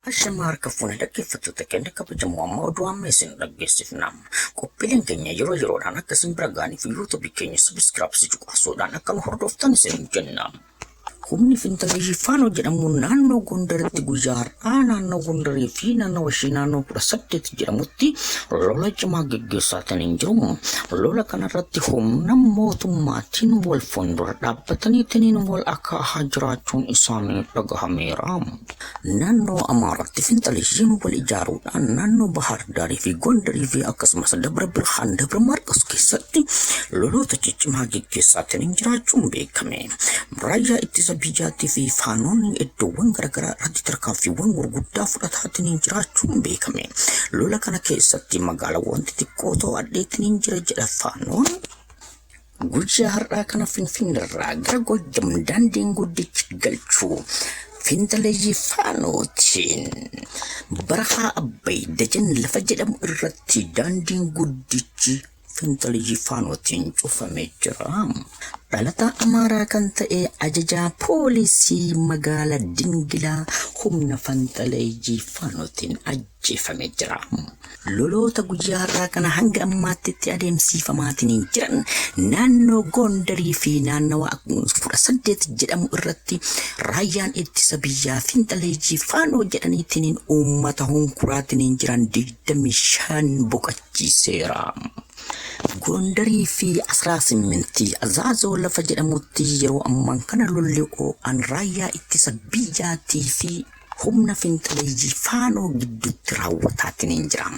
Ashammar kafuun dhaggeeffattoota keenya kabajamoo amma oduu amma isin dhaggeessifnam. Qophiileen keenya yeroo yeroodhaan akkasiin bira ga'aniif yuutuubii keenya sabiskiraapsii cuqaasuudhaan akka nu hordoftan isin jenna. Humni fintalii Faanoo jedhamuun naannoo Gondaritti guyyaa har'aa naannoo Gondarii fi naannoo ishee naannoo 18 jedhamutti lola cimaa gaggeessaatiin hin jiru. Lola kanarratti humna mootummaatiin wal fuuldura dhaabbataniitiin wal akaahaa jiraachuun isaanii dhagahameera. Naannoo Amaaratti fintalii wal ijaaruudhaan naannoo Bahar Daarii fi Gondarii fi akkasumas Dabra Birhaan Dabra Marqos keessatti loloota ciccimaa gaggeessaatiin hin jiraachuun beekame. Raayyaa ittisa biyyaatii fi Faanoonni iddoowwan garaagaraa irratti tarkaanfiiwwan gurguddaa fudhataatiin hin jiraachuun beekame. Lola kana keessatti magaalaawwan xixiqqoo to'adheetiin hin jira jedha Faanoon. Guyyaa har'aa kana Finfinneerraa gara Gojjam daandiin guddichi galchuu Fintalee Faanootiin Barahaa Abbay Dajan lafa jedhamu irratti daandiin guddichi Fintalee Faanootiin cufamee jira. Dhalataa Amaaraa kan ta'e ajajaa poolisii magaalaa Dingilaa humna Fintalee Faanootiin ajjeefamee jira. Loloota guyyaa har'aa kana hanga ammaatti itti adeemsifamaatiin jiran naannoo Gondarii fi naannoo 18 jedhamu irratti raayyaan ittisa biyyaa Fintalee Faanoo jedhaniitiin uummata hunkuraatiin jiran 25 boqachiiseera. Gondarii fi 18 Azaazoo lafa jedhamutti yeroo ammaan kana lolli oo'an raayyaa ittisa biyyaatii fi humna Fintalee Faanoo gidduutti raawwataatiin hin jira.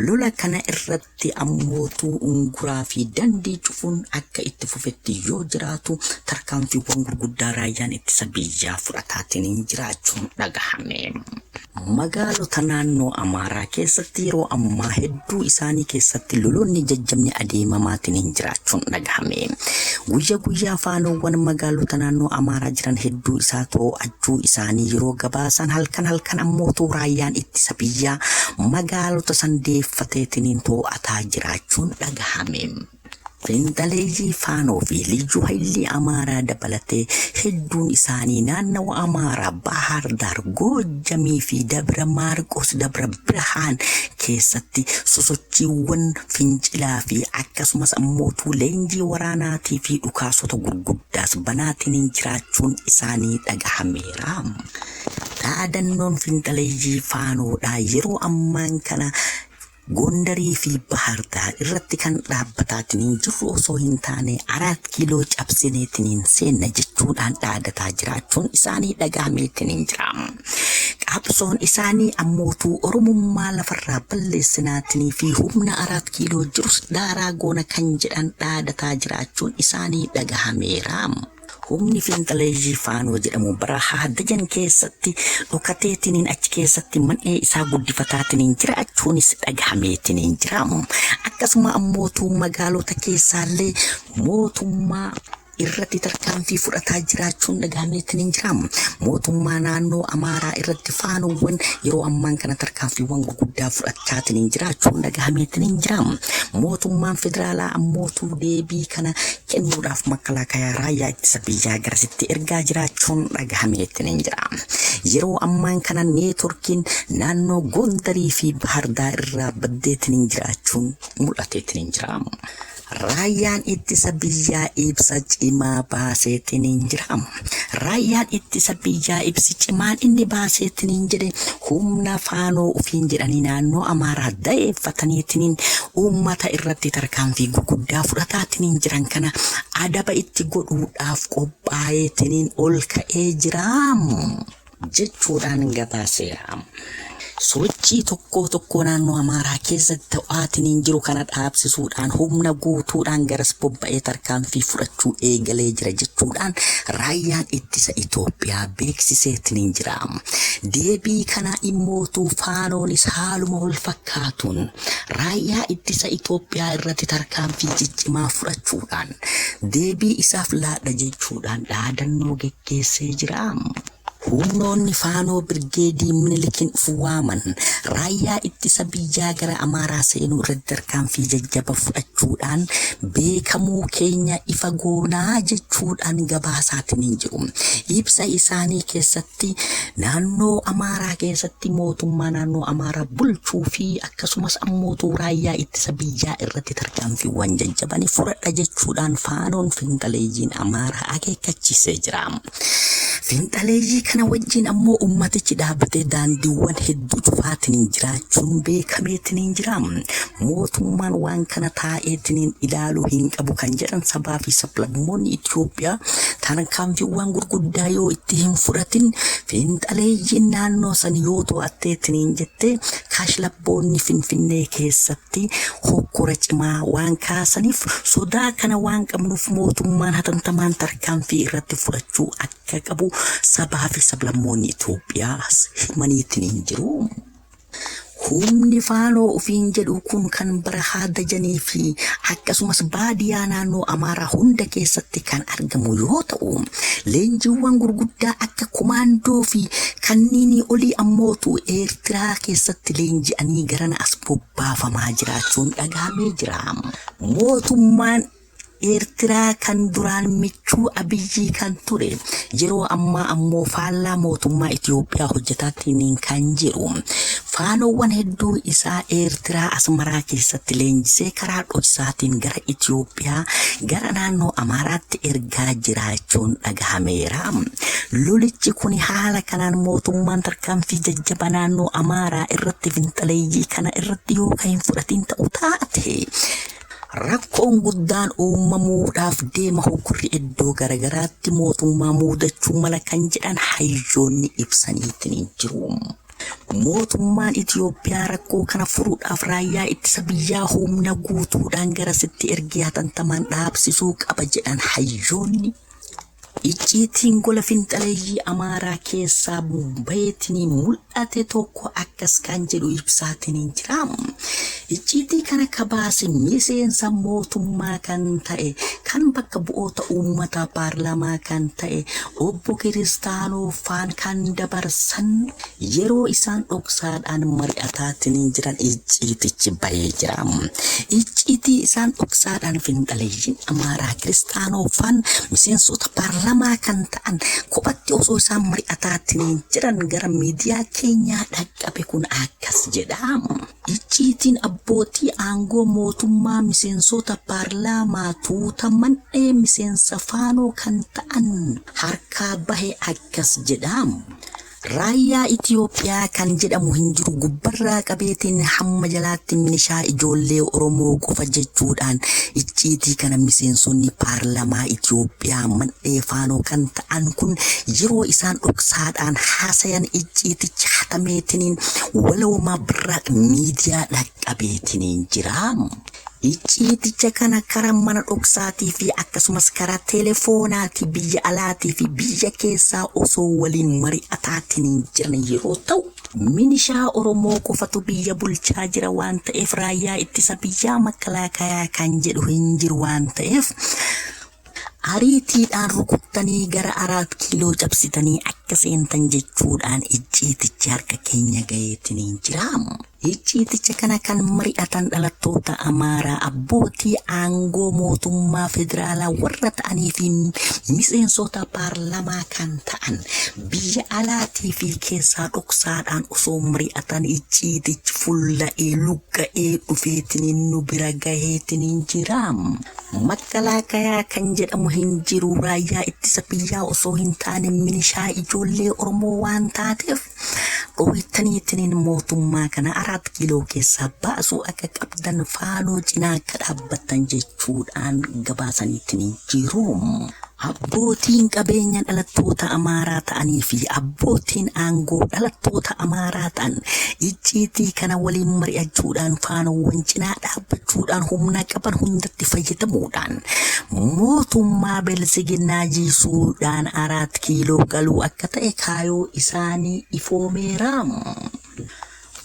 Lola kana irratti ammootuu unguraa fi dandii cufuun akka itti fufetti yoo jiraatu tarkaanfiiwwan gurguddaa raayyaan ittisa biyyaa fudhataatiin hin jiraachuun dhagahame. Magaalota naannoo Amaaraa keessatti yeroo ammaa hedduu isaanii keessatti lolonni jajjabni adeemamaatiin hin jiraachuun dhagahame. Guyyaa Faanoowwan magaalota naannoo Amaaraa jiran hedduu isaa to'achuu isaanii yeroo gabaasan halkan ammootuu raayyaan ittisa biyyaa magaalota sandeeffateetiin to'ataa jiraachuun dhagahame. Fintalee Faanoo fi Liyyuu Haayilii Amaaraa dabalatee hedduun isaanii naannoo Amaaraa Bahar Daar Gojjamii fi Dabra Maarqos Dabra Birhaan keessatti sosochiiwwan fincilaa fi akkasumas ammootuu leenjii waraanaatii fi dhukaasota gurguddaas banaatiin jiraachuun isaanii dhagahameera. Dhaadannoon Fintalee Faanoodhaa yeroo ammaan kana Gondarii fi Bahar Daar irratti kan dhaabbataatiin jiru osoo hin taane 4 kiiloo cabsineetiin seenna jechuudhaan dhaadataa jiraachuun isaanii dhagahameetiin jira. Qabsoon isaanii ammootuu Oromummaa lafarraa balleessinaatiin fi humna 4 kiiloo jirus daaraa goona kan jedhan dhaadataa jiraachuun isaanii dhagahameera. Humni Fintalee Faanoo jedhamu Barahaa Dajan keessatti dhokateetiin achi keessatti man'ee isaa guddifataatiin jiraachuunis dhagahameetiin jira. Akkasuma ammootuu magaalota keessaallee mootummaa irratti tarkaanfii fudhataa jiraachuun dhagahameetiin jira. Mootummaa naannoo Amaaraa irratti Faanoowwan yeroo ammaan kana tarkaanfiiwwan gurguddaa fudhachaatiin jiraachuun dhagahameetiin jira. Mootummaan federaalaa ammootuu deebii kana kennuudhaaf makalaakaa raayyaa ittisa biyyaa garasitti ergaa jiraachuun dhagahameetiin jira. Yeroo ammaan kana neetworkiin naannoo Gondarii fi Bahar Daar irraa baddeetiin jiraachuun mul'ateetiin jira. Raayyaan ittisa biyyaa ibsa cimaa baaseetiin jira. Raayyaan ittisa biyyaa ibsi cimaan inni baaseetiin jedhe humna Faanoo ofiin jedhanii naannoo Amaaraa daa'effataniitiin uummata irratti tarkaanfii gurguddaa fudhataatiin jiran kana adaba itti godhuudhaaf qophaa'eetiin ol ka'ee jira jechuudhaan gabaaseera. Sochii tokko naannoo Amaaraa keessatti ta'aatiin jiru kana dhaabsisuudhaan humna guutuudhaan garas bobba'ee tarkaanfii fudhachuu eegalee jira jechuudhaan raayyaan ittisa Itoophiyaa beeksiseetiin jira. Deebii kana immootuu Faanoonis haaluma wal fakkaatuun raayyaa ittisa Itoophiyaa irratti tarkaanfii ciccimaa fudhachuudhaan deebii isaaf laadha jechuudhaan dhaadannoo geggeessee jira. Humnoonni faanoo birgeedii Minilikiin fuwaaman raayyaa ittisa biyyaa gara Amaaraa seenuu irratti tarkaanfii jajjaba fudhachuudhaan beekamuu keenya ifa goonaa jechuudhaan gabaasaatiin jiru. Ibsa isaanii keessatti naannoo Amaaraa keessatti mootummaa naannoo Amaaraa bulchuu fi akkasumas ammoo raayyaa ittisa biyyaa irratti tarkaanfiiwwan jajjabanii fudhadha jechuudhaan faanoon finxaleeyyiin Amaaraa akeekkachiisee jira. Finxaleeyyii kana wajjin ammoo ummatichi dhaabbatee daandiiwwan hedduu cufaatiin jiraachuun beekameetiin jira. Mootummaan waan kana taa'eetiin ilaaluu hin qabu kan jedhan sabaa fi sablammoonni Itoophiyaa tarkaanfiiwwan gurguddaa yoo itti hin fudhatin finxaleeyyiin naannoo san yoo to'atteetiin jettee kashlabboonni Finfinnee keessatti hokkora cimaa waan kaasaniif sodaa kana waan qabnuuf mootummaan hatantamaan tarkaanfii irratti fudhachuu akka qabu sabaa fi sablammoonni Itoophiyaa himaniitiin jiru. Humni faanoo ofiin jedhu kun kan barahaa dajanii fi akkasumas baadiyyaa naannoo Amaaraa hunda keessatti kan argamu yoo ta'u, leenjiiwwan gurguddaa akka komaandoo fi kanneen olii ammootu Eertiraa keessatti leenji'anii garana as bobbaafamaa jiraachuun dhagahamee jira. Mootummaan Eertiraa kan duraan michuu Abiyyii kan ture yeroo ammaa ammoo faallaa mootummaa Itoophiyaa hojjetaatiin kan jiru. Faanoowwan hedduu isaa Eertiraa Asmaraa keessatti leenjisee karaa dhoksaatiin gara Itoophiyaa gara naannoo Amaaraatti ergaa jiraachuun dhagahameera. Lolichi kun haala kanaan mootummaan tarkaanfii jajjaba naannoo Amaaraa irratti finxaleeyyii kana irratti yoo kan hin fudhatin ta'u taate rakkoon guddaan uumamuudhaaf deema hogurri iddoo garagaraatti mootummaa muudachuu mala kan jedhan hayyoonni ibsaniitiin jiru. Mootummaan Itoophiyaa rakkoo kana furuudhaaf raayyaa ittisa biyyaa humna guutuudhaan garasitti ergee hatantamaan dhaabsisuu qaba jedhan hayyoonni. Icciitiin gola finxaleeyyii Amaaraa keessaa baheetiin mul'ate tokko akkas kan jedhu ibsaatiin jira. Icciitii kana kabaase miseensa mootummaa kan ta'e kan bakka bu'oota uummataa paarlaamaa kan ta'e obbo Kiristaanoo Faan kan dabarsan yeroo isaan dhoksaadhaan mari'ataatiin jiran icciitichi bahee jira. Icciitii isaan dhoksaadhaan finxaleeyyiin Amaaraa Kiristaanoo Faan miseensota paarlaamaa kan ta'an kophatti osoo isaan mari'ataatiin jiran gara miidiyaa keenyaa dhaqqabe kun akkas jedha. Icciitiin abbootii aangoo mootummaa miseensota paarlaamaa tuutaman miseensa faanoo kan ta'an harkaa bahee akkas jedha. Raayyaa Itoophiyaa kan jedhamu hin jiru gubbarraa qabeetiin hamma jalaatti milishaa ijoollee Oromoo qofa jechuudhaan icciitii kana miseensonni paarlaamaa Itoophiyaa mandhee faanoo kan ta'an kun yeroo isaan dhoksaadhaan haasayan icciiticha hatameetiin waloomaa birraa miidiyaa dhaqqabeetiin jira. Icciiticha kana karaa mana dhoksaatii fi akkasumas karaa telefoonaatii biyya alaatii fi biyya keessaa osoo waliin mari'ataatiin jiran yeroo ta'u, milishaa Oromoo qofatu biyya bulchaa jira waan ta'eef raayyaa ittisa biyyaa makalaakaa kan jedhu hin jiru waan ta'eef ariitiidhaan rukuttanii gara 4 kiiloo cabsitanii akka seentan jechuudhaan icciitichi harka keenya gaheetiin jira. Icciiticha kana kan mari'atan dhalattoota Amaaraa abbootii aangoo mootummaa federaalaa warra ta'anii fi miseensota paarlaamaa kan ta'an biyya alaatii fi keessaa dhoksaadhaan osoo mari'atan icciitichi fulla'ee luqqa'ee dhufeetiin nu bira gaheetiin jira. Makalaakaa kan jedhamu hin jiru raayyaa ittisa biyyaa osoo hin taane milishaa ijoollee Oromoo waan taateef dhoowwataniitiin mootummaa kana 4 kiiloo keessaa baasuu akka qabdan faanoo cinaa akka dhaabbatan jechuudhaan gabaasaniitiin jiru. Abbootiin qabeenya dhalattoota Amaaraa ta'anii fi abbootiin aangoo dhalattoota Amaaraa ta'an icciitii kana waliin mari'achuudhaan faanoowwan cinaa dhaabbachuudhaan humna qaban hundatti fayyadamuudhaan mootummaa bilisiginnaa jiisuudhaan 4 kiiloo galuu akka ta'e kaayoo isaanii ifoomeera.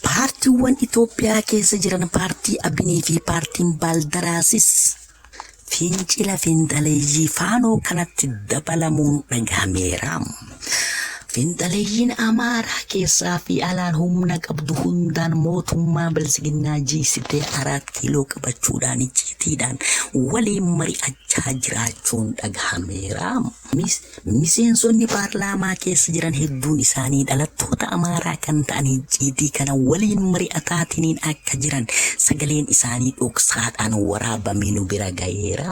Paartiiwwan Itoophiyaa keessa jiran paartii Abinii fi paartiin Baaldaraasis fincila finxaleeyyii faanoo kanatti dabalamuun dhagahameera. Finxaaleeyyiin Amaaraa keessaa fi alaan humna qabdu hundaan mootummaa bilisiginnaa jiisitee 4 kiiloo qabachuudhaan icciitiidhaan waliin mari'achaa jiraachuun dhagahameera. Miseensonni paarlaamaa keessa jiran hedduun isaanii dhalattoota Amaaraa kan ta'an icciitii kana waliin mari'ataatiniin akka jiran sagaleen isaanii dhoksaadhaan waraabamee nu bira gaheera.